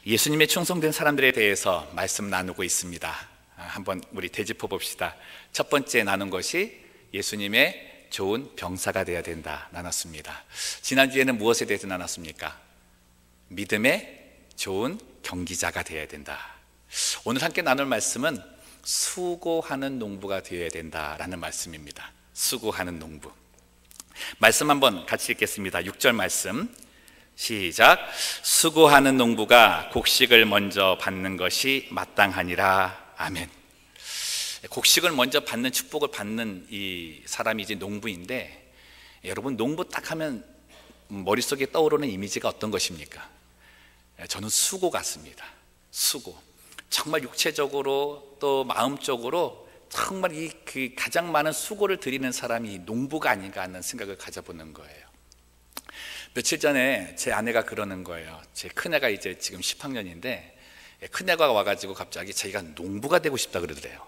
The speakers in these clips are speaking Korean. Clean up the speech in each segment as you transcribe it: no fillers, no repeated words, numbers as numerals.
예수님의 충성된 사람들에 대해서 말씀 나누고 있습니다. 한번 우리 되짚어 봅시다. 첫 번째 나눈 것이 예수님의 좋은 병사가 되어야 된다 나눴습니다. 지난주에는 무엇에 대해서 나눴습니까? 믿음의 좋은 경기자가 되어야 된다. 오늘 함께 나눌 말씀은 수고하는 농부가 되어야 된다라는 말씀입니다. 수고하는 농부. 말씀 한번 같이 읽겠습니다. 6절 말씀 시작. 수고하는 농부가 곡식을 먼저 받는 것이 마땅하니라. 아멘. 곡식을 먼저 받는 축복을 받는 이 사람이 이제 농부인데, 여러분 농부 딱 하면 머릿속에 떠오르는 이미지가 어떤 것입니까? 저는 수고 같습니다. 수고. 정말 육체적으로 또 마음적으로 정말 그 가장 많은 수고를 드리는 사람이 농부가 아닌가 하는 생각을 가져보는 거예요. 며칠 전에 제 아내가 그러는 거예요. 제 큰애가 이제 지금 10학년인데 큰애가 와가지고 갑자기 자기가 농부가 되고 싶다 그러더래요.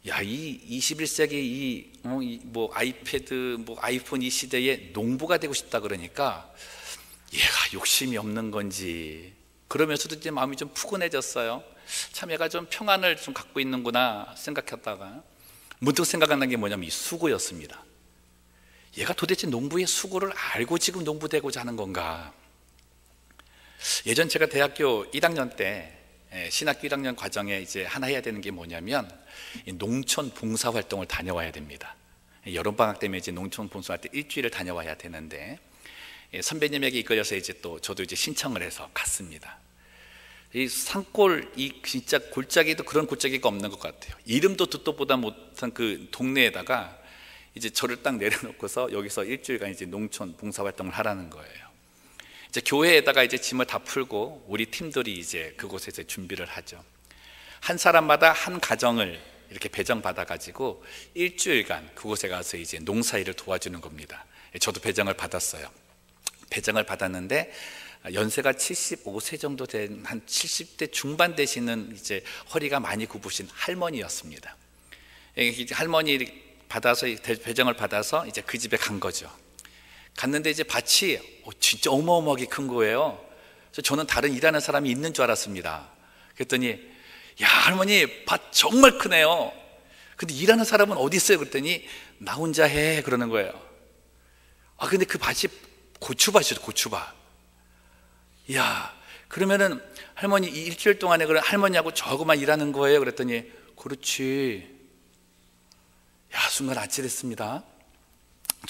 야, 이 21세기 뭐 아이패드, 뭐 아이폰 이 시대에 농부가 되고 싶다 그러니까 얘가 욕심이 없는 건지 그러면서도 이제 마음이 좀 푸근해졌어요. 참 얘가 좀 평안을 좀 갖고 있는구나 생각했다가 문득 생각난 게 뭐냐면 이 수고였습니다. 얘가 도대체 농부의 수고를 알고 지금 농부 되고자 하는 건가? 예전 제가 대학교 1학년 때 신학교 1학년 과정에 이제 하나 해야 되는 게 뭐냐면 농촌 봉사 활동을 다녀와야 됩니다. 여름방학 때문에 이제 농촌 봉사할 때 일주일을 다녀와야 되는데 선배님에게 이끌려서 이제 또 저도 이제 신청을 해서 갔습니다. 이 산골, 이 진짜 골짜기도 그런 골짜기가 없는 것 같아요. 이름도 듣도 보다 못한 그 동네에다가 이제 저를 딱 내려놓고서 여기서 일주일간 이제 농촌 봉사 활동을 하라는 거예요. 이제 교회에다가 이제 짐을 다 풀고 우리 팀들이 이제 그곳에서 준비를 하죠. 한 사람마다 한 가정을 이렇게 배정받아 가지고 일주일간 그곳에 가서 이제 농사일을 도와주는 겁니다. 저도 배정을 받았어요. 배정을 받았는데 연세가 75세 정도 된 한 70대 중반 되시는 이제 허리가 많이 굽으신 할머니였습니다. 할머니 받아서 배정을 받아서 이제 그 집에 간 거죠. 갔는데 이제 밭이 진짜 어마어마하게 큰 거예요. 그래서 저는 다른 일하는 사람이 있는 줄 알았습니다. 그랬더니 야, 할머니 밭 정말 크네요. 근데 일하는 사람은 어디 있어요? 그랬더니 나 혼자 해 그러는 거예요. 아, 근데 그 밭이 고추밭이죠. 고추밭. 야, 그러면은 할머니 이 일주일 동안에 그럼 할머니하고 저하고만 일하는 거예요? 그랬더니 그렇지. 야, 순간 아찔했습니다.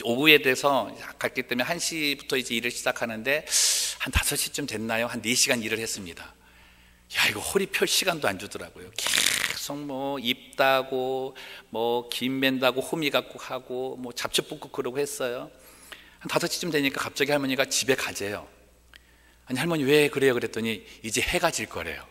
오후에 돼서 갔기 때문에 1시부터 이제 일을 시작하는데 한 5시쯤 됐나요? 한 4시간 일을 했습니다. 야, 이거 허리 펼 시간도 안 주더라고요. 계속 뭐 입다고 뭐 김 맨다고 호미 갖고 하고 뭐 잡초 뽑고 그러고 했어요. 한 5시쯤 되니까 갑자기 할머니가 집에 가재요. 아니, 할머니 왜 그래요? 그랬더니 이제 해가 질 거래요.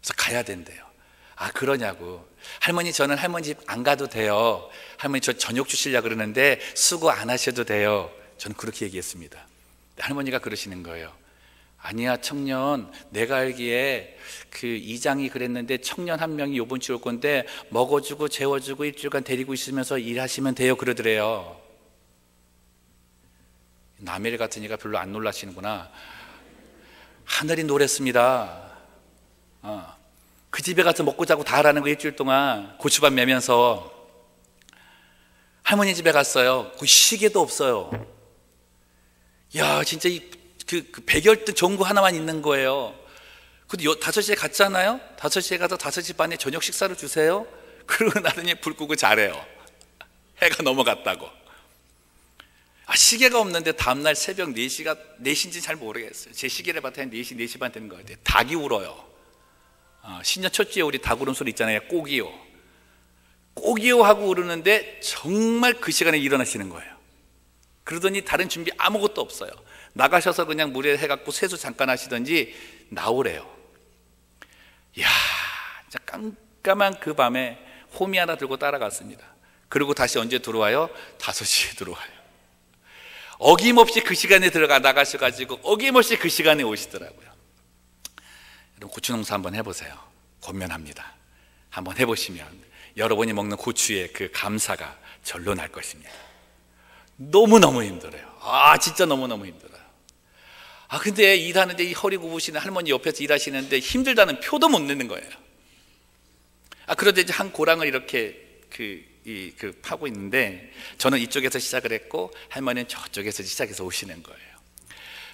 그래서 가야 된대요. 아, 그러냐고. 할머니, 저는 할머니 집 안 가도 돼요. 할머니 저 저녁 주시려고 그러는데 수고 안 하셔도 돼요. 저는 그렇게 얘기했습니다. 할머니가 그러시는 거예요. 아니야, 청년, 내가 알기에 그 이장이 그랬는데 청년 한 명이 요번 주 올 건데 먹어주고 재워주고 일주일간 데리고 있으면서 일하시면 돼요 그러더래요. 남의 일 같으니까 별로 안 놀라시는구나. 하늘이 노랬습니다. 그 집에 가서 먹고 자고 다 하라는 거 일주일 동안 고추밥 매면서 할머니 집에 갔어요. 그 시계도 없어요. 야, 진짜 그 백열등 전구 하나만 있는 거예요. 근데 5시에 갔잖아요. 5시에 가서 5시 반에 저녁 식사를 주세요. 그러고 나더니 불 끄고 자래요. 해가 넘어갔다고. 아, 시계가 없는데 다음날 새벽 4시인지 잘 모르겠어요. 제 시계를 봤더니 4시, 4시 반 되는 것 같아요. 닭이 울어요. 신년 첫째 우리 닭 울음소리 있잖아요. 꼬기요. 꼬기요 하고 울으는데 정말 그 시간에 일어나시는 거예요. 그러더니 다른 준비 아무것도 없어요. 나가셔서 그냥 물에 해갖고 세수 잠깐 하시던지 나오래요. 이야, 진짜 깜깜한 그 밤에 호미 하나 들고 따라갔습니다. 그리고 다시 언제 들어와요? 5시에 들어와요. 어김없이 그 시간에 나가셔가지고 어김없이 그 시간에 오시더라고요. 여러분, 고추 농사 한번 해보세요. 권면합니다. 한번 해보시면 여러분이 먹는 고추의 그 감사가 절로 날 것입니다. 너무너무 힘들어요. 아, 진짜 너무너무 힘들어요. 근데 일하는데 이 허리 굽으시는 할머니 옆에서 일하시는데 힘들다는 표도 못 내는 거예요. 그런데 이제 한 고랑을 이렇게 파고 있는데 저는 이쪽에서 시작을 했고 할머니는 저쪽에서 시작해서 오시는 거예요.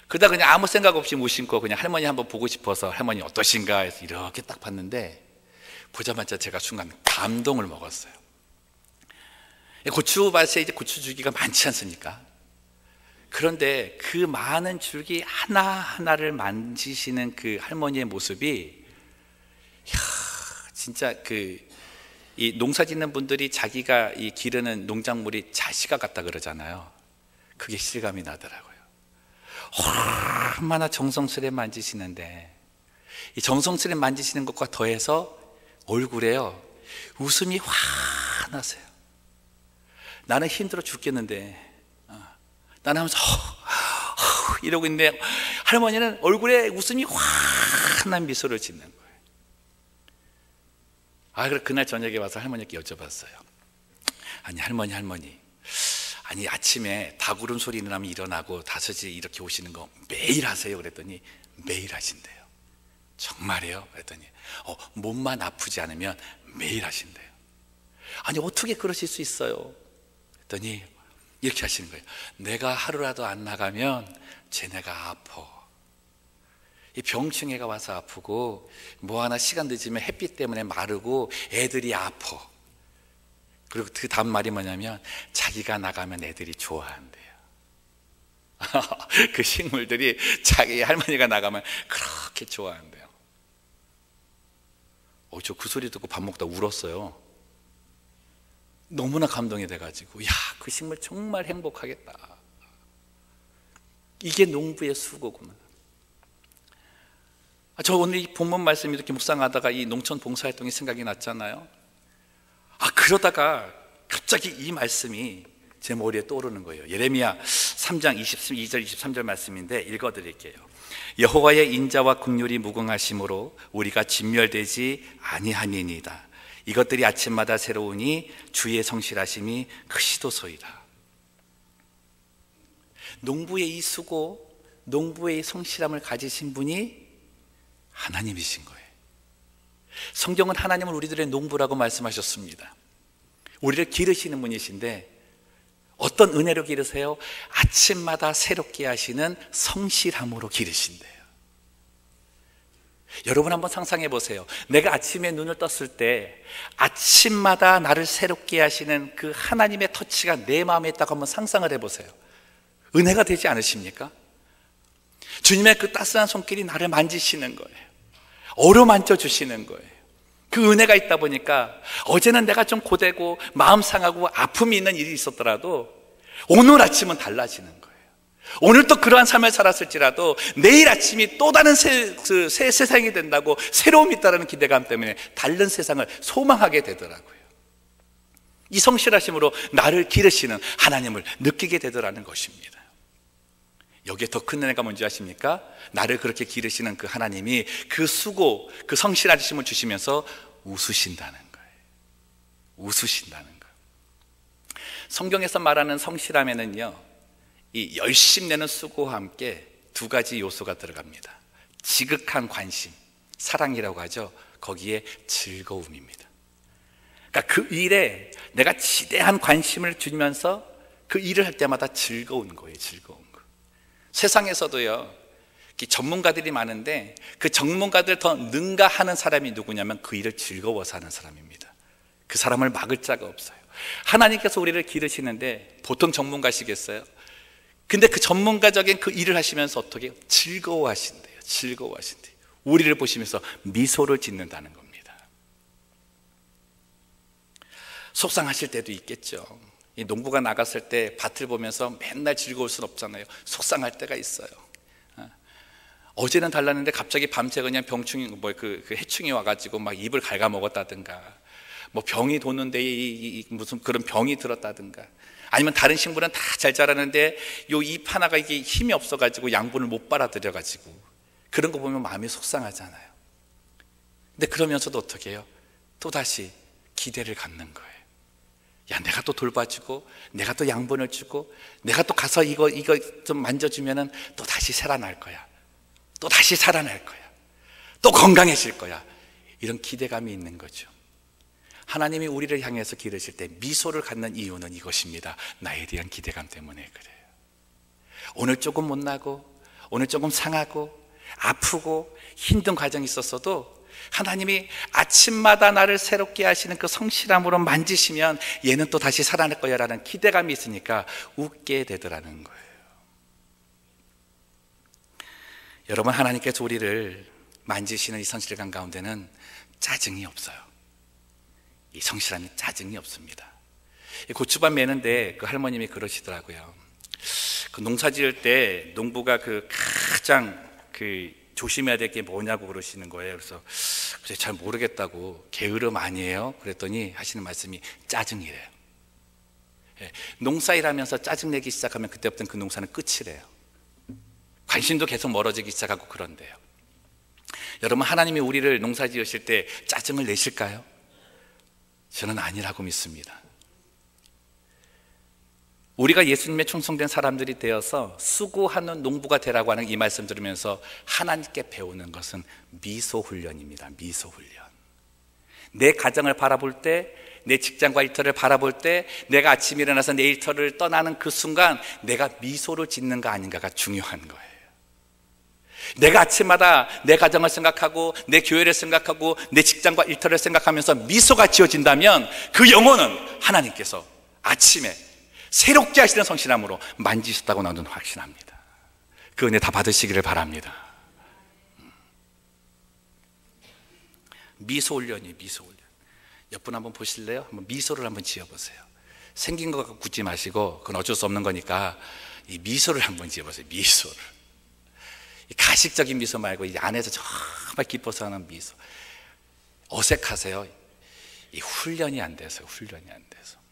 그러다 그냥 아무 생각 없이 무심코 그냥 할머니 한번 보고 싶어서 할머니 어떠신가 해서 이렇게 딱 봤는데 보자마자 제가 순간 감동을 먹었어요. 고추밭에 이제 고추 줄기가 많지 않습니까? 그런데 그 많은 줄기 하나하나를 만지시는 그 할머니의 모습이, 진짜 이 농사 짓는 분들이 자기가 이 기르는 농작물이 자식아 같다 그러잖아요. 그게 실감이 나더라고요. 얼마나 정성스레 만지시는데, 이 정성스레 만지시는 것과 더해서 얼굴에요 웃음이 확 나세요. 나는 힘들어 죽겠는데, 나는 하면서 이러고 있는데 할머니는 얼굴에 웃음이 환한 미소를 짓는 거예요. 그래 그날 저녁에 와서 할머니께 여쭤봤어요. 아니 할머니, 아니 아침에 닭 울음소리 나면 일어나고 5시 이렇게 오시는 거 매일 하세요? 그랬더니 매일 하신대요. 정말이에요? 그랬더니 몸만 아프지 않으면 매일 하신대요. 아니 어떻게 그러실 수 있어요? 그랬더니 이렇게 하시는 거예요. 내가 하루라도 안 나가면 쟤네가 아파. 이 병충해가 와서 아프고 뭐 하나 시간 늦으면 햇빛 때문에 마르고 애들이 아파. 그리고 그 다음 말이 뭐냐면 자기가 나가면 애들이 좋아한대요. 그 식물들이 자기 할머니가 나가면 그렇게 좋아한대요. 저 그 소리 듣고 밥 먹다 울었어요. 너무나 감동이 돼가지고 그 식물 정말 행복하겠다. 이게 농부의 수고구나. 저 오늘 이 본문 말씀 이렇게 묵상하다가 이 농촌 봉사활동이 생각이 났잖아요. 그러다가 갑자기 이 말씀이 제 머리에 떠오르는 거예요. 예레미야 3장 22절 23절 말씀인데 읽어드릴게요. 여호와의 인자와 긍휼이 무궁하심으로 우리가 진멸되지 아니함이니이다. 이것들이 아침마다 새로우니 주의 성실하심이 크시도소이다. 농부의 이 수고, 농부의 이 성실함을 가지신 분이 하나님이신 거예요. 성경은 하나님을 우리들의 농부라고 말씀하셨습니다. 우리를 기르시는 분이신데 어떤 은혜로 기르세요? 아침마다 새롭게 하시는 성실함으로 기르신대요. 여러분 한번 상상해 보세요. 내가 아침에 눈을 떴을 때 아침마다 나를 새롭게 하시는 그 하나님의 터치가 내 마음에 있다고 한번 상상을 해보세요. 은혜가 되지 않으십니까? 주님의 그 따스한 손길이 나를 만지시는 거예요. 어루만져 주시는 거예요. 그 은혜가 있다 보니까 어제는 내가 좀 고되고 마음 상하고 아픔이 있는 일이 있었더라도 오늘 아침은 달라지는 거예요. 오늘 또 그러한 삶을 살았을지라도 내일 아침이 또 다른 새 세상이 된다고 새로움이 있다는 기대감 때문에 다른 세상을 소망하게 되더라고요. 이 성실하심으로 나를 기르시는 하나님을 느끼게 되더라는 것입니다. 여기에 더 큰 은혜가 뭔지 아십니까? 나를 그렇게 기르시는 그 하나님이 그 수고, 그 성실하심을 주시면서 웃으신다는 거예요. 웃으신다는 거예요. 성경에서 말하는 성실함에는요, 이 열심 내는 수고와 함께 두 가지 요소가 들어갑니다. 지극한 관심, 사랑이라고 하죠. 거기에 즐거움입니다. 그러니까 그 일에 내가 지대한 관심을 주면서 그 일을 할 때마다 즐거운 거예요. 즐거운 거. 세상에서도요, 전문가들이 많은데 그 전문가들 더 능가하는 사람이 누구냐면 그 일을 즐거워서 하는 사람입니다. 그 사람을 막을 자가 없어요. 하나님께서 우리를 기르시는데 보통 전문가시겠어요? 근데 그 전문가적인 그 일을 하시면서 어떻게 해요? 즐거워하신대요. 즐거워하신대요. 우리를 보시면서 미소를 짓는다는 겁니다. 속상하실 때도 있겠죠. 이 농부가 나갔을 때 밭을 보면서 맨날 즐거울 수는 없잖아요. 속상할 때가 있어요. 어제는 달랐는데 갑자기 밤새 그냥 병충이 그 해충이 와가지고 막 입을 갉아먹었다든가, 뭐 병이 도는데 무슨 그런 병이 들었다든가, 아니면 다른 식물은 다 잘 자라는데 요 잎 하나가 이게 힘이 없어가지고 양분을 못 빨아들여가지고, 그런 거 보면 마음이 속상하잖아요. 근데 그러면서도 어떻게 해요? 또 다시 기대를 갖는 거예요. 야, 내가 또 돌봐주고, 내가 또 양분을 주고, 내가 또 가서 이거 좀 만져주면은 또 다시 살아날 거야. 또 다시 살아날 거야. 또 건강해질 거야. 이런 기대감이 있는 거죠. 하나님이 우리를 향해서 기르실 때 미소를 갖는 이유는 이것입니다. 나에 대한 기대감 때문에 그래요. 오늘 조금 못나고, 오늘 조금 상하고, 아프고, 힘든 과정이 있었어도 하나님이 아침마다 나를 새롭게 하시는 그 성실함으로 만지시면 얘는 또 다시 살아날 거야 라는 기대감이 있으니까 웃게 되더라는 거예요. 여러분, 하나님께서 우리를 만지시는 이 성실감 가운데는 짜증이 없어요. 이 성실함이 짜증이 없습니다. 고추밭 매는데 그 할머님이 그러시더라고요. 그 농사 지을 때 농부가 그 가장 조심해야 될 게 뭐냐고 그러시는 거예요. 그래서 잘 모르겠다고, 게으름 아니에요? 그랬더니 하시는 말씀이 짜증이래요. 농사일 하면서 짜증내기 시작하면 그때부터는 그 농사는 끝이래요. 관심도 계속 멀어지기 시작하고 그런데요. 여러분, 하나님이 우리를 농사 지으실 때 짜증을 내실까요? 저는 아니라고 믿습니다. 우리가 예수님의 충성된 사람들이 되어서 수고하는 농부가 되라고 하는 이 말씀 들으면서 하나님께 배우는 것은 미소 훈련입니다. 미소 훈련. 내 가정을 바라볼 때, 내 직장과 일터를 바라볼 때, 내가 아침에 일어나서 내 일터를 떠나는 그 순간 내가 미소를 짓는가 아닌가가 중요한 거예요. 내가 아침마다 내 가정을 생각하고, 내 교회를 생각하고, 내 직장과 일터를 생각하면서 미소가 지어진다면 그 영혼은 하나님께서 아침에 새롭게 하시는 성실함으로 만지셨다고 나는 확신합니다. 그 은혜 다 받으시기를 바랍니다. 미소 훈련이 미소 훈련. 옆분 한번 보실래요? 한번 미소를 한번 지어보세요. 생긴 거 갖고 굳지 마시고, 그건 어쩔 수 없는 거니까 이 미소를 한번 지어보세요. 미소를. 이 가식적인 미소 말고 이 안에서 정말 기뻐서 하는 미소. 어색하세요? 이 훈련이 안 돼서, 훈련이 안 돼서.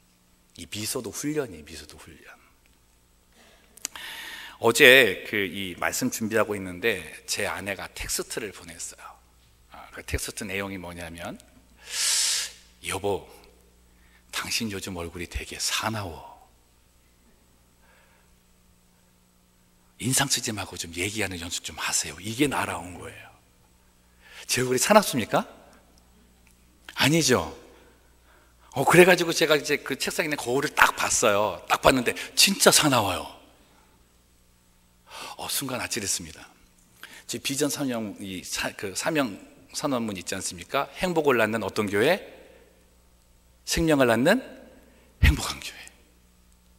이 미소도 훈련이에요. 미소도 훈련. 어제 이 말씀 준비하고 있는데 제 아내가 텍스트를 보냈어요. 그 텍스트 내용이 뭐냐면, 여보, 당신 요즘 얼굴이 되게 사나워. 인상 쓰지 말고 좀 얘기하는 연습 좀 하세요. 이게 날아온 거예요. 제 얼굴이 사납습니까? 아니죠. 그래가지고 제가 이제 그 책상에 있는 거울을 딱 봤어요. 딱 봤는데 진짜 사나워요. 순간 아찔했습니다. 제 비전 사명, 그 사명 선언문 있지 않습니까? 행복을 낳는 어떤 교회? 생명을 낳는 행복한 교회.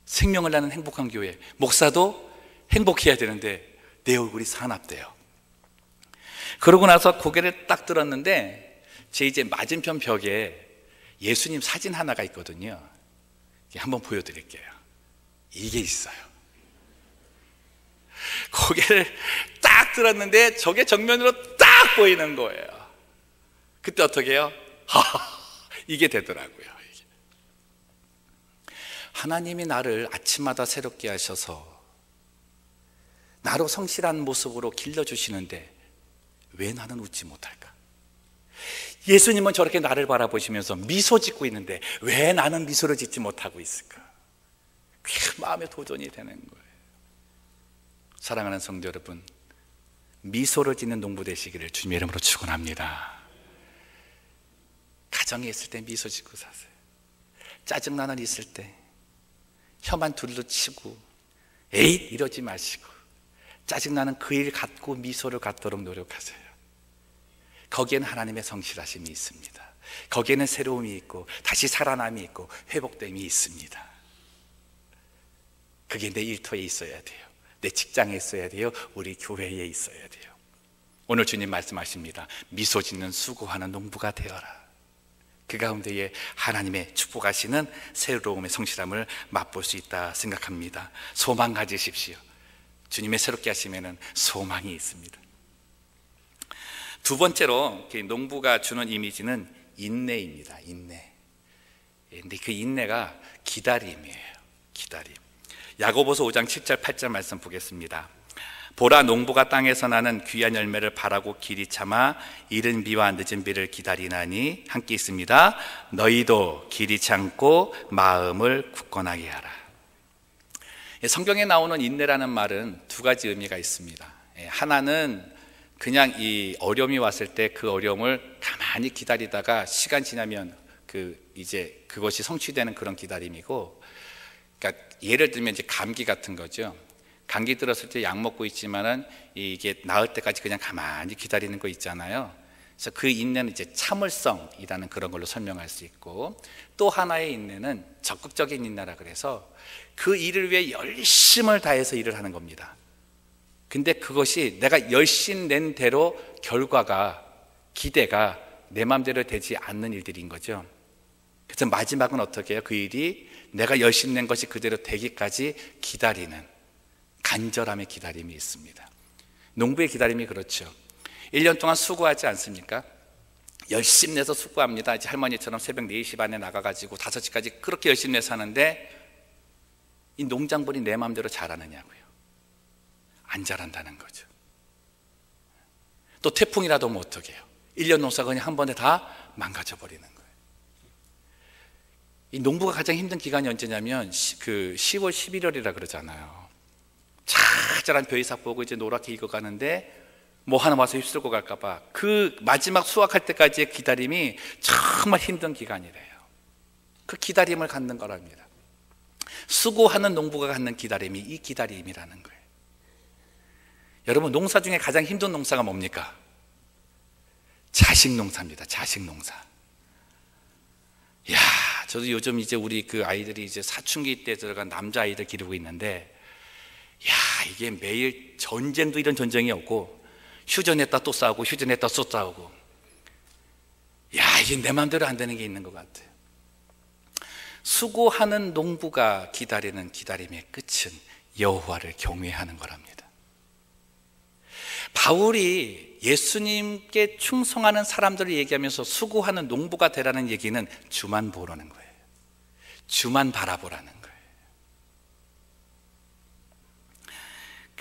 생명을 낳는 행복한 교회. 목사도 행복해야 되는데 내 얼굴이 사납대요. 그러고 나서 고개를 딱 들었는데 제 이제 맞은편 벽에 예수님 사진 하나가 있거든요. 한번 보여드릴게요. 이게 있어요. 고개를 딱 들었는데 저게 정면으로 딱 보이는 거예요. 그때 어떻게 해요? 이게 되더라고요. 하나님이 나를 아침마다 새롭게 하셔서 나로 성실한 모습으로 길러주시는데 왜 나는 웃지 못할까? 예수님은 저렇게 나를 바라보시면서 미소 짓고 있는데 왜 나는 미소를 짓지 못하고 있을까? 그게 마음에 도전이 되는 거예요. 사랑하는 성도 여러분, 미소를 짓는 농부 되시기를 주님의 이름으로 축원합니다. 가정에 있을 때 미소 짓고 사세요. 짜증나는 일 있을 때 혀만 둘러치고 에잇 이러지 마시고 짜증나는 그 일 갖고 미소를 갖도록 노력하세요. 거기에는 하나님의 성실하심이 있습니다. 거기에는 새로움이 있고 다시 살아남이 있고 회복됨이 있습니다. 그게 내 일터에 있어야 돼요. 내 직장에 있어야 돼요. 우리 교회에 있어야 돼요. 오늘 주님 말씀하십니다. 미소 짓는 수고하는 농부가 되어라. 그 가운데에 하나님의 축복하시는 새로움의 성실함을 맛볼 수 있다 생각합니다. 소망 가지십시오. 주님의 새롭게 하시면은 소망이 있습니다. 두 번째로 농부가 주는 이미지는 인내입니다. 인내. 근데 그 인내가 기다림이에요. 기다림. 야고보서 5장 7절 8절 말씀 보겠습니다. 보라, 농부가 땅에서 나는 귀한 열매를 바라고 길이 참아 이른 비와 늦은 비를 기다리나니 함께 있습니다. 너희도 길이 참고 마음을 굳건하게 하라. 성경에 나오는 인내라는 말은 두 가지 의미가 있습니다. 하나는 그냥 이 어려움이 왔을 때 그 어려움을 가만히 기다리다가 시간 지나면 이제 그것이 성취되는 그런 기다림이고, 그러니까 예를 들면 이제 감기 같은 거죠. 감기 들었을 때 약 먹고 있지만은 이게 나을 때까지 그냥 가만히 기다리는 거 있잖아요. 그래서 그 인내는 이제 참을성이라는 그런 걸로 설명할 수 있고, 또 하나의 인내는 적극적인 인내라 그래서 그 일을 위해 열심을 다해서 일을 하는 겁니다. 근데 그것이 내가 열심 낸 대로 결과가, 기대가 내 마음대로 되지 않는 일들인 거죠. 그래서 마지막은 어떻게 해요? 그 일이 내가 열심 낸 것이 그대로 되기까지 기다리는 간절함의 기다림이 있습니다. 농부의 기다림이 그렇죠. 1년 동안 수고하지 않습니까? 열심히 내서 수고합니다. 이제 할머니처럼 새벽 4시 반에 나가가지고 5시까지 그렇게 열심히 내서 하는데, 이 농작물이 내 마음대로 자라느냐고요. 안 자란다는 거죠. 또 태풍이라도 오면 어떡해요? 1년 농사가 그냥 한 번에 다 망가져버리는 거예요. 이 농부가 가장 힘든 기간이 언제냐면 10월, 11월이라 그러잖아요. 자잘한 벼이삭 보고 이제 노랗게 익어가는데 뭐 하나 와서 휩쓸고 갈까봐 그 마지막 수확할 때까지의 기다림이 정말 힘든 기간이래요. 그 기다림을 갖는 거랍니다. 수고하는 농부가 갖는 기다림이 이 기다림이라는 거예요. 여러분, 농사 중에 가장 힘든 농사가 뭡니까? 자식 농사입니다. 자식 농사. 야, 저도 요즘 이제 우리 그 아이들이 이제 사춘기 때 들어간 남자 아이들 기르고 있는데, 야, 이게 매일 전쟁도 이런 전쟁이 없고, 휴전했다 또 싸우고, 휴전했다 또 싸우고, 야, 이게 내 마음대로 안 되는 게 있는 것 같아요. 수고하는 농부가 기다리는 기다림의 끝은 여호와를 경외하는 거랍니다. 바울이 예수님께 충성하는 사람들을 얘기하면서 수고하는 농부가 되라는 얘기는 주만 보라는 거예요. 주만 바라보라는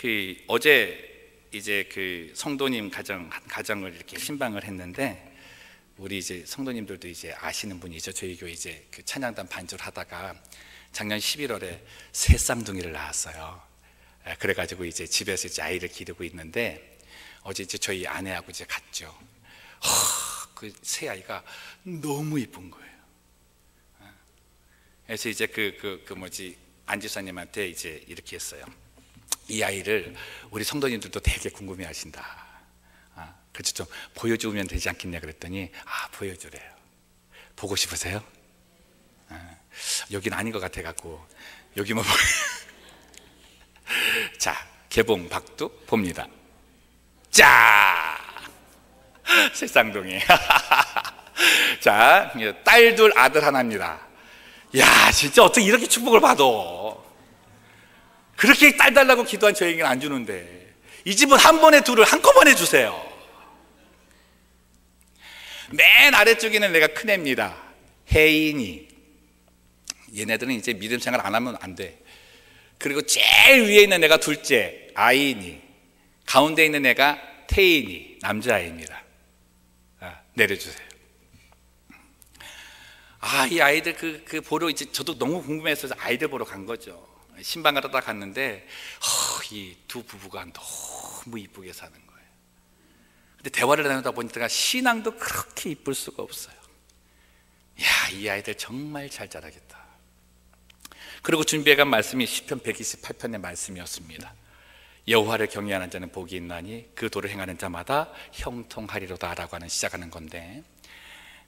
거예요. 어제 이제 성도님 가정을 이렇게 신방을 했는데, 우리 이제 성도님들도 이제 아시는 분이죠. 저희 교회 이제 찬양단 반주를 하다가 작년 11월에 새 쌍둥이를 낳았어요. 그래가지고 이제 집에서 이제 아이를 기르고 있는데, 어제 이제 저희 아내하고 이제 갔죠. 그 새 아이가 너무 이쁜 거예요. 그래서 이제 안지사님한테 이제 이렇게 했어요. 이 아이를 우리 성도님들도 되게 궁금해 하신다. 그래서 좀 보여주면 되지 않겠냐 그랬더니, 보여주래요. 보고 싶으세요? 여기는 아닌 것 같아갖고 여기만 자, 개봉 박두 봅니다. 짜! 새쌍둥이. 자, 딸 둘 아들 하나입니다. 야, 진짜 어떻게 이렇게 축복을 받아? 그렇게 딸 달라고 기도한 저에게는 안 주는데, 이 집은 한 번에 둘을 한꺼번에 주세요. 맨 아래쪽에는 내가 큰애입니다. 혜인이. 얘네들은 이제 믿음 생활 안 하면 안 돼. 그리고 제일 위에 있는 애가 둘째 아이니, 가운데 있는 애가 태인이, 남자아이입니다. 내려주세요. 이 아이들 보러 이제 저도 너무 궁금해서 아이들 보러 간 거죠. 신방을 하다 갔는데, 이 두 부부가 너무 이쁘게 사는 거예요. 근데 대화를 나누다 보니까 신앙도 그렇게 이쁠 수가 없어요. 야, 이 아이들 정말 잘 자라겠다. 그리고 준비해간 말씀이 시편 128편의 말씀이었습니다. 여호와를 경외하는 자는 복이 있나니 그 도를 행하는 자마다 형통하리로다 라고 시작하는 건데,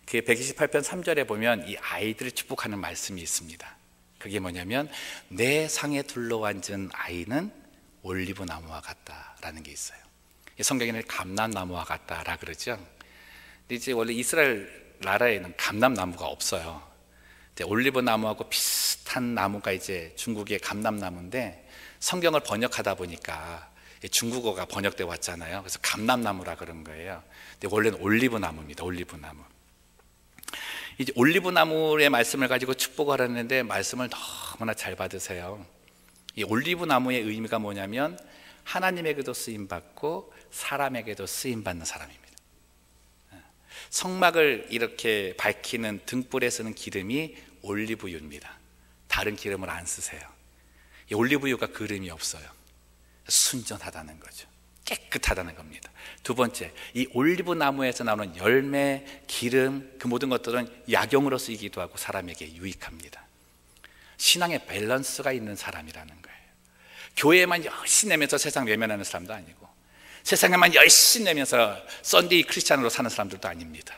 그 128편 3절에 보면 이 아이들을 축복하는 말씀이 있습니다. 그게 뭐냐면, 내 상에 둘러앉은 아이는 올리브 나무와 같다라는 게 있어요. 성경에는 감람나무와 같다라 그러죠. 근데 이제 원래 이스라엘 나라에는 감람나무가 없어요. 올리브 나무하고 비슷한 나무가 이제 중국의 감람나무인데, 성경을 번역하다 보니까 중국어가 번역되어 왔잖아요. 그래서 감람나무라 그런 거예요. 근데 원래는 올리브 나무입니다. 올리브 나무. 이제 올리브 나무의 말씀을 가지고 축복을 하는데, 말씀을 너무나 잘 받으세요. 이 올리브 나무의 의미가 뭐냐면, 하나님에게도 쓰임받고 사람에게도 쓰임받는 사람입니다. 성막을 이렇게 밝히는 등불에 쓰는 기름이 올리브유입니다. 다른 기름을 안 쓰세요. 이 올리브유가 그름이 없어요. 순전하다는 거죠. 깨끗하다는 겁니다. 두 번째, 이 올리브 나무에서 나오는 열매, 기름, 그 모든 것들은 약용으로 쓰이기도 하고 사람에게 유익합니다. 신앙의 밸런스가 있는 사람이라는 거예요. 교회에만 열심히 내면서 세상 외면하는 사람도 아니고, 세상에만 열심히 내면서 썬데이 크리스찬으로 사는 사람들도 아닙니다.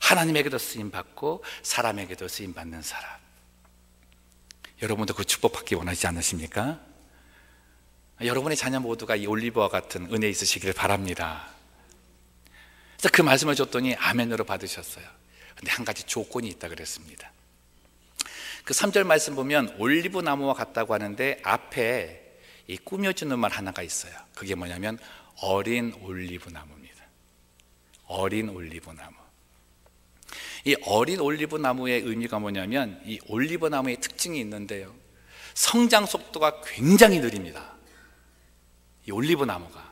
하나님에게도 쓰임받고 사람에게도 쓰임받는 사람. 여러분도 그 축복받기 원하지 않으십니까? 여러분의 자녀 모두가 이 올리브와 같은 은혜 있으시기를 바랍니다. 그래서 그 말씀을 줬더니 아멘으로 받으셨어요. 근데 한 가지 조건이 있다 그랬습니다. 그 3절 말씀 보면 올리브 나무와 같다고 하는데 앞에 이 꾸며주는 말 하나가 있어요. 그게 뭐냐면 어린 올리브 나무입니다. 어린 올리브 나무. 이 어린 올리브 나무의 의미가 뭐냐면 이 올리브 나무의 특징이 있는데요, 성장 속도가 굉장히 느립니다. 이 올리브 나무가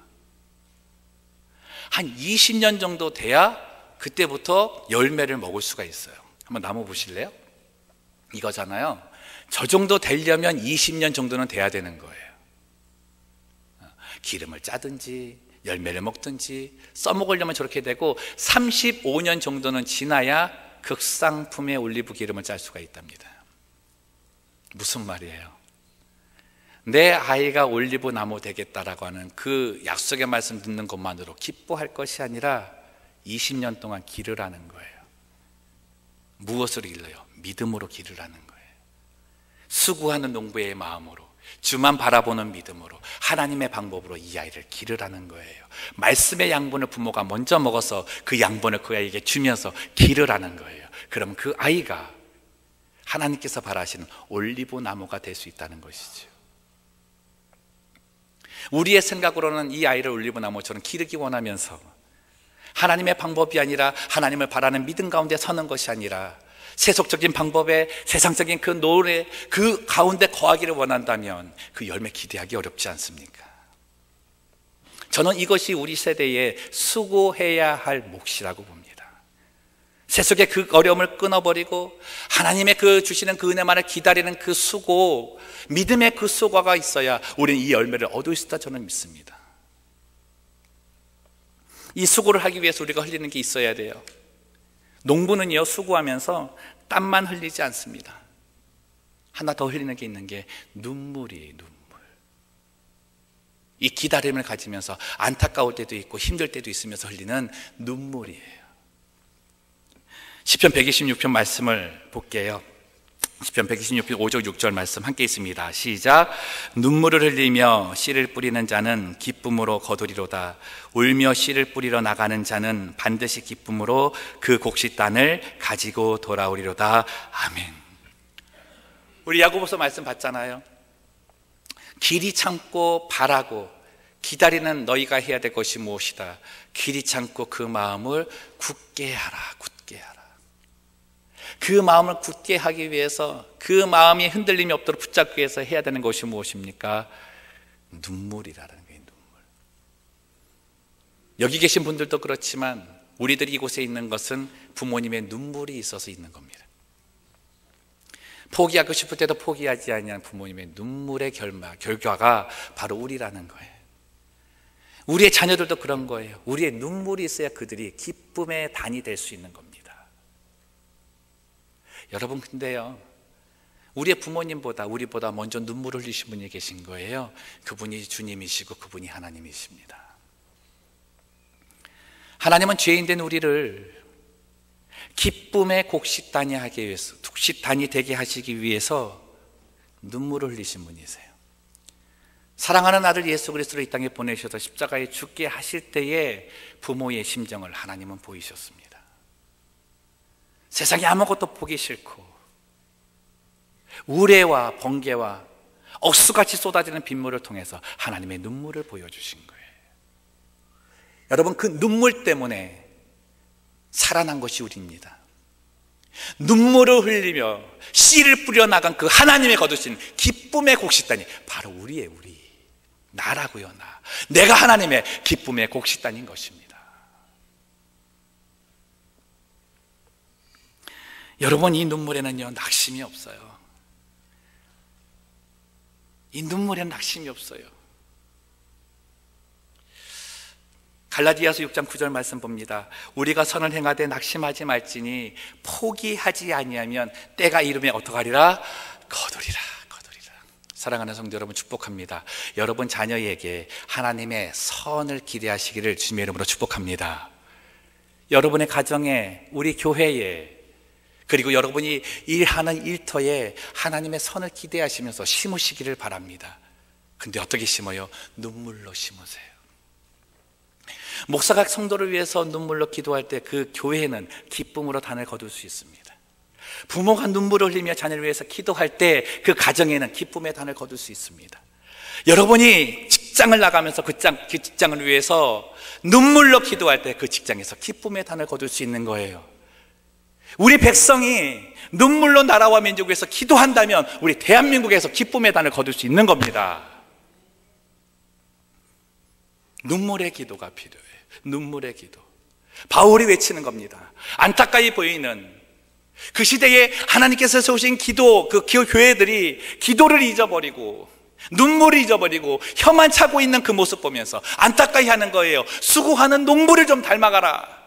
한 20년 정도 돼야 그때부터 열매를 먹을 수가 있어요. 한번 나무 보실래요? 이거잖아요. 저 정도 되려면 20년 정도는 돼야 되는 거예요. 기름을 짜든지 열매를 먹든지 써먹으려면 저렇게 되고 35년 정도는 지나야 극상품의 올리브 기름을 짤 수가 있답니다. 무슨 말이에요? 내 아이가 올리브 나무 되겠다라고 하는 그 약속의 말씀 듣는 것만으로 기뻐할 것이 아니라 20년 동안 기르라는 거예요. 무엇으로 길러요? 믿음으로 기르라는 거예요. 수고하는 농부의 마음으로, 주만 바라보는 믿음으로, 하나님의 방법으로 이 아이를 기르라는 거예요. 말씀의 양분을 부모가 먼저 먹어서 그 양분을 그 아이에게 주면서 기르라는 거예요. 그럼 그 아이가 하나님께서 바라시는 올리브 나무가 될 수 있다는 것이죠. 우리의 생각으로는 이 아이를 올리브 나무처럼 기르기 원하면서 하나님의 방법이 아니라 하나님을 바라는 믿음 가운데 서는 것이 아니라 세속적인 방법에 세상적인 그 노래 그 가운데 거하기를 원한다면 그 열매 기대하기 어렵지 않습니까? 저는 이것이 우리 세대에 수고해야 할 몫이라고 봅니다. 세속의 그 어려움을 끊어버리고 하나님의 그 주시는 그 은혜만을 기다리는 그 수고, 믿음의 그 수고가 있어야 우리는 이 열매를 얻을 수 있다 저는 믿습니다. 이 수고를 하기 위해서 우리가 흘리는 게 있어야 돼요. 농부는요, 수고하면서 땀만 흘리지 않습니다. 하나 더 흘리는 게 있는 게 눈물이에요. 눈물. 이 기다림을 가지면서 안타까울 때도 있고 힘들 때도 있으면서 흘리는 눈물이에요. 시편 126편 말씀을 볼게요. 시편 126편 5절 6절 말씀 함께 있습니다. 시작. 눈물을 흘리며 씨를 뿌리는 자는 기쁨으로 거두리로다. 울며 씨를 뿌리러 나가는 자는 반드시 기쁨으로 그 곡식단을 가지고 돌아오리로다. 아멘. 우리 야고보서 말씀 봤잖아요. 길이 참고 바라고 기다리는 너희가 해야 될 것이 무엇이다. 길이 참고 그 마음을 굳게 하라. 굳게 하라. 그 마음을 굳게 하기 위해서, 그 마음이 흔들림이 없도록 붙잡기 위해서 해야 되는 것이 무엇입니까? 눈물이라는 거예요. 눈물. 여기 계신 분들도 그렇지만 우리들이 이곳에 있는 것은 부모님의 눈물이 있어서 있는 겁니다. 포기하고 싶을 때도 포기하지 아니하는 부모님의 눈물의 결과가 바로 우리라는 거예요. 우리의 자녀들도 그런 거예요. 우리의 눈물이 있어야 그들이 기쁨의 단이 될 수 있는 겁니다. 여러분, 근데요, 우리의 부모님보다 우리보다 먼저 눈물을 흘리신 분이 계신 거예요. 그분이 주님이시고 그분이 하나님이십니다. 하나님은 죄인된 우리를 기쁨의 곡식단이 하기 위해서, 곡식단이 되게 하시기 위해서 눈물을 흘리신 분이세요. 사랑하는 아들 예수 그리스도를 이 땅에 보내셔서 십자가에 죽게 하실 때에 부모의 심정을 하나님은 보이셨습니다. 세상에 아무것도 보기 싫고 우레와 번개와 억수같이 쏟아지는 빗물을 통해서 하나님의 눈물을 보여주신 거예요. 여러분, 그 눈물 때문에 살아난 것이 우리입니다. 눈물을 흘리며 씨를 뿌려 나간 그 하나님의 거두신 기쁨의 곡식단이 바로 우리예요. 우리. 나라고요, 나. 내가 하나님의 기쁨의 곡식단인 것입니다. 여러분, 이 눈물에는요, 낙심이 없어요. 이 눈물에는 낙심이 없어요. 갈라디아서 6장 9절 말씀 봅니다. 우리가 선을 행하되 낙심하지 말지니 포기하지 아니하면 때가 이르매 어떡하리라? 거두리라. 사랑하는 성도 여러분, 축복합니다. 여러분 자녀에게 하나님의 선을 기대하시기를 주님의 이름으로 축복합니다. 여러분의 가정에, 우리 교회에, 그리고 여러분이 일하는 일터에 하나님의 선을 기대하시면서 심으시기를 바랍니다. 근데 어떻게 심어요? 눈물로 심으세요. 목사가 성도를 위해서 눈물로 기도할 때 그 교회는 기쁨으로 단을 거둘 수 있습니다. 부모가 눈물을 흘리며 자녀를 위해서 기도할 때 그 가정에는 기쁨의 단을 거둘 수 있습니다. 여러분이 직장을 나가면서 그 직장을 위해서 눈물로 기도할 때 그 직장에서 기쁨의 단을 거둘 수 있는 거예요. 우리 백성이 눈물로 나라와 민족을 위해서 기도한다면 우리 대한민국에서 기쁨의 단을 거둘 수 있는 겁니다. 눈물의 기도가 필요해요. 눈물의 기도. 바울이 외치는 겁니다. 안타까이 보이는 그 시대에 하나님께서 세우신 기도, 그 교회들이 기도를 잊어버리고 눈물을 잊어버리고 혀만 차고 있는 그 모습 보면서 안타까이 하는 거예요. 수고하는 농부를 좀 닮아가라.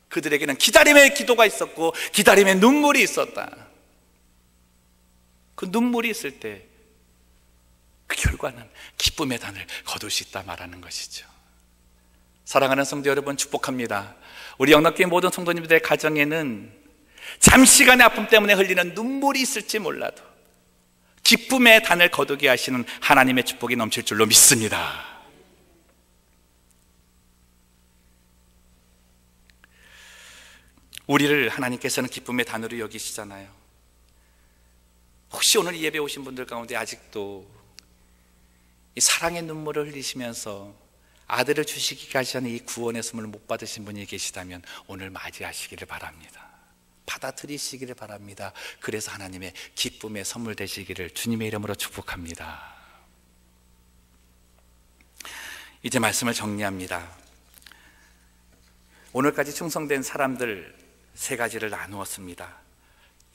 그들에게는 기다림의 기도가 있었고 기다림의 눈물이 있었다. 그 눈물이 있을 때 그 결과는 기쁨의 단을 거둘 수 있다 말하는 것이죠. 사랑하는 성도 여러분, 축복합니다. 우리 영락교회 모든 성도님들의 가정에는 잠시간의 아픔 때문에 흘리는 눈물이 있을지 몰라도 기쁨의 단을 거두게 하시는 하나님의 축복이 넘칠 줄로 믿습니다. 우리를 하나님께서는 기쁨의 단으로 여기시잖아요. 혹시 오늘 이 예배 오신 분들 가운데 아직도 이 사랑의 눈물을 흘리시면서 아들을 주시기까지 하는 이 구원의 선물을 못 받으신 분이 계시다면 오늘 맞이하시기를 바랍니다. 받아들이시기를 바랍니다. 그래서 하나님의 기쁨의 선물 되시기를 주님의 이름으로 축복합니다. 이제 말씀을 정리합니다. 오늘까지 충성된 사람들 세 가지를 나누었습니다.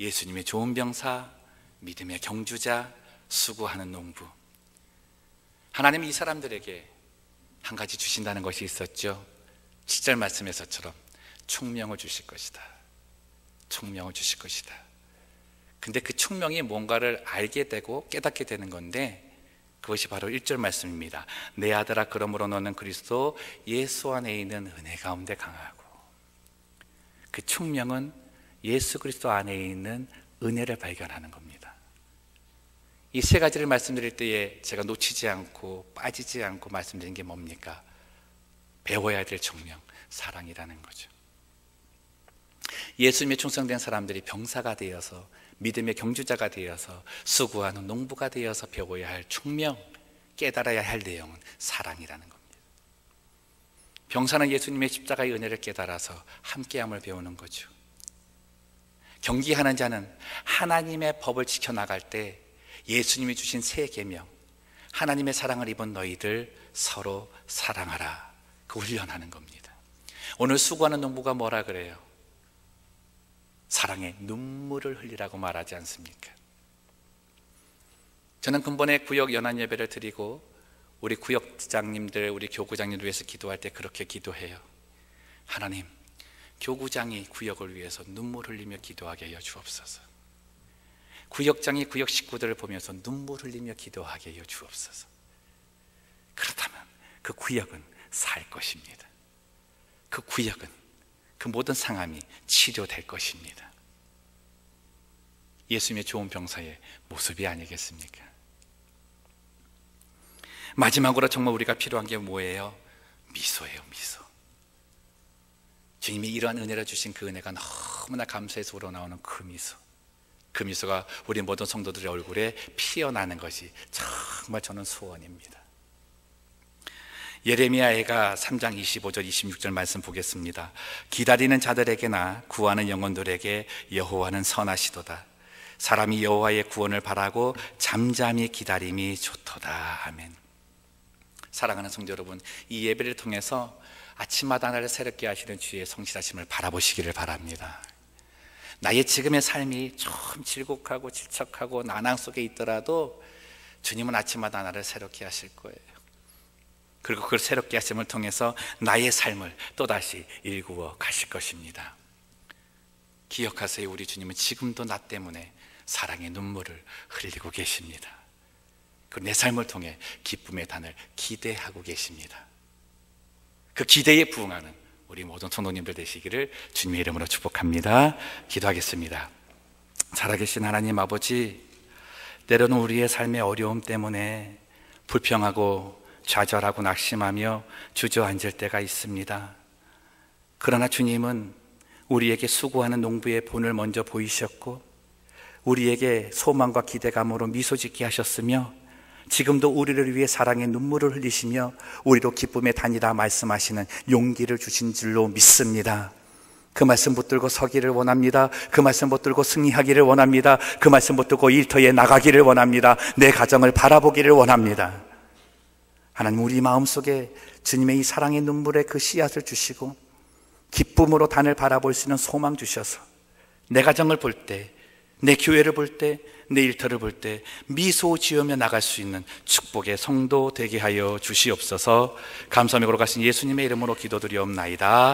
예수님의 좋은 병사, 믿음의 경주자, 수고하는 농부. 하나님이 이 사람들에게 한 가지 주신다는 것이 있었죠. 7절 말씀에서처럼 총명을 주실 것이다. 총명을 주실 것이다. 근데 그 총명이 뭔가를 알게 되고 깨닫게 되는 건데 그것이 바로 1절 말씀입니다. 내 아들아, 그러므로 너는 그리스도 예수 안에 있는 은혜 가운데 강하고. 그 총명은 예수 그리스도 안에 있는 은혜를 발견하는 겁니다. 이 세 가지를 말씀드릴 때에 제가 놓치지 않고 빠지지 않고 말씀드린 게 뭡니까? 배워야 될 총명, 사랑이라는 거죠. 예수님의 충성된 사람들이 병사가 되어서, 믿음의 경주자가 되어서, 수고하는 농부가 되어서 배워야 할 총명, 깨달아야 할 내용은 사랑이라는 겁니다. 병사는 예수님의 십자가의 은혜를 깨달아서 함께함을 배우는 거죠. 경기하는 자는 하나님의 법을 지켜나갈 때 예수님이 주신 새 계명, 하나님의 사랑을 입은 너희들 서로 사랑하라, 그 훈련하는 겁니다. 오늘 수고하는 농부가 뭐라 그래요? 사랑의 눈물을 흘리라고 말하지 않습니까? 저는 근본에 구역 연한 예배를 드리고 우리 구역장님들, 우리 교구장님들 위해서 기도할 때 그렇게 기도해요. 하나님, 교구장이 구역을 위해서 눈물 흘리며 기도하게 하여 주옵소서. 구역장이 구역 식구들을 보면서 눈물 흘리며 기도하게 하여 주옵소서. 그렇다면 그 구역은 살 것입니다. 그 구역은, 그 모든 상함이 치료될 것입니다. 예수님의 좋은 병사의 모습이 아니겠습니까? 마지막으로 정말 우리가 필요한 게 뭐예요? 미소예요, 미소. 주님이 이러한 은혜를 주신 그 은혜가 너무나 감사해서 우러나오는 그 미소. 그 미소가 우리 모든 성도들의 얼굴에 피어나는 것이 정말 저는 소원입니다. 예레미야가 3장 25절 26절 말씀 보겠습니다. 기다리는 자들에게나 구하는 영혼들에게 여호와는 선하시도다. 사람이 여호와의 구원을 바라고 잠잠히 기다림이 좋도다. 아멘. 사랑하는 성도 여러분, 이 예배를 통해서 아침마다 나를 새롭게 하시는 주의 성실하심을 바라보시기를 바랍니다. 나의 지금의 삶이 좀 질곡하고 질척하고 난항 속에 있더라도 주님은 아침마다 나를 새롭게 하실 거예요. 그리고 그 새롭게 하심을 통해서 나의 삶을 또다시 일구어 가실 것입니다. 기억하세요. 우리 주님은 지금도 나 때문에 사랑의 눈물을 흘리고 계십니다. 그리고 내 삶을 통해 기쁨의 단을 기대하고 계십니다. 그 기대에 부응하는 우리 모든 성도님들 되시기를 주님의 이름으로 축복합니다. 기도하겠습니다. 살아계신 하나님 아버지, 때로는 우리의 삶의 어려움 때문에 불평하고 좌절하고 낙심하며 주저앉을 때가 있습니다. 그러나 주님은 우리에게 수고하는 농부의 본을 먼저 보이셨고 우리에게 소망과 기대감으로 미소 짓게 하셨으며 지금도 우리를 위해 사랑의 눈물을 흘리시며 우리로 기쁨의 단이라 말씀하시는 용기를 주신 줄로 믿습니다. 그 말씀 붙들고 서기를 원합니다. 그 말씀 붙들고 승리하기를 원합니다. 그 말씀 붙들고 일터에 나가기를 원합니다. 내 가정을 바라보기를 원합니다. 하나님, 우리 마음속에 주님의 이 사랑의 눈물에 그 씨앗을 주시고 기쁨으로 단을 바라볼 수 있는 소망 주셔서 내 가정을 볼 때, 내 교회를 볼 때, 내 일터를 볼 때 미소 지으며 나갈 수 있는 축복의 성도 되게 하여 주시옵소서. 감사하며 걸어가신 예수님의 이름으로 기도드리옵나이다.